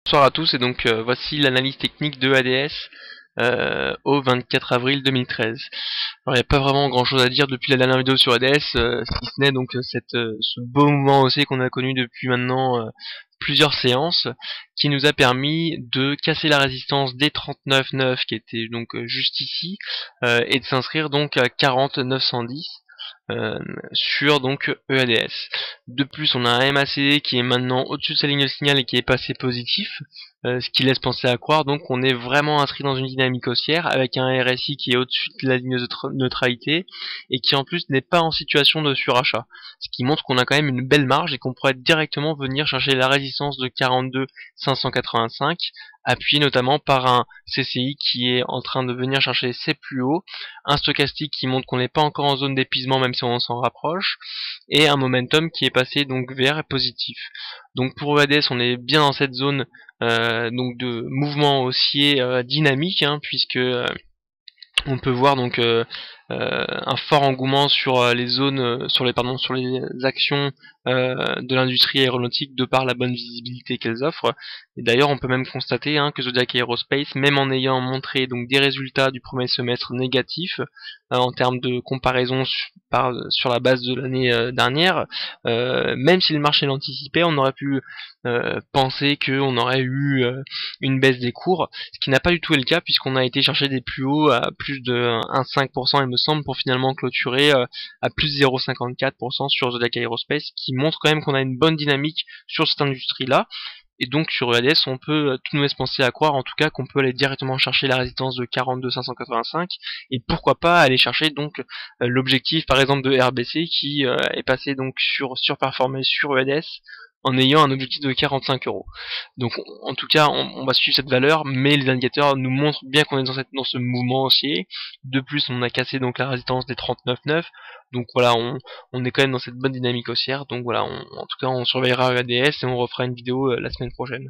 Bonsoir à tous et donc voici l'analyse technique de ADS au 24 avril 2013. Alors il n'y a pas vraiment grand chose à dire depuis la dernière vidéo sur ADS, si ce n'est donc ce beau mouvement haussier qu'on a connu depuis maintenant plusieurs séances, qui nous a permis de casser la résistance des 39,9 qui était donc juste ici, et de s'inscrire donc à 40,910. Sur donc EADS. De plus, on a un MACD qui est maintenant au-dessus de sa ligne de signal et qui est passé positif, ce qui laisse penser à croire donc qu'on est vraiment inscrit dans une dynamique haussière avec un RSI qui est au-dessus de la ligne de neutralité et qui en plus n'est pas en situation de surachat, ce qui montre qu'on a quand même une belle marge et qu'on pourrait directement venir chercher la résistance de 42 585, appuyé notamment par un CCI qui est en train de venir chercher ses plus hauts, un stochastique qui montre qu'on n'est pas encore en zone d'épuisement même si on s'en rapproche, et un momentum qui est passé donc vert et positif. Donc pour EADS, on est bien dans cette zone donc de mouvement haussier dynamique, puisque on peut voir donc un fort engouement sur les zones, sur les actions de l'industrie aéronautique de par la bonne visibilité qu'elles offrent. Et d'ailleurs, on peut même constater que Zodiac Aerospace, même en ayant montré donc des résultats du premier semestre négatifs en termes de comparaison sur la base de l'année dernière, même si le marché l'anticipait, on aurait pu penser qu'on aurait eu une baisse des cours, ce qui n'a pas du tout été le cas puisqu'on a été chercher des plus hauts à plus de 1,5% il me semble pour finalement clôturer à plus 0,54% sur Zodiac Aerospace, qui montre quand même qu'on a une bonne dynamique sur cette industrie là. Et donc sur EADS, on peut tout nous laisse penser à croire en tout cas qu'on peut aller directement chercher la résistance de 42 585 et pourquoi pas aller chercher donc l'objectif par exemple de RBC qui est passé donc surperformé sur EADS en ayant un objectif de 45 euros. Donc en tout cas on va suivre cette valeur, mais les indicateurs nous montrent bien qu'on est dans ce mouvement haussier. De plus on a cassé donc la résistance des 39,9, donc voilà on est quand même dans cette bonne dynamique haussière. Donc voilà, en tout cas on surveillera EADS et on refera une vidéo la semaine prochaine.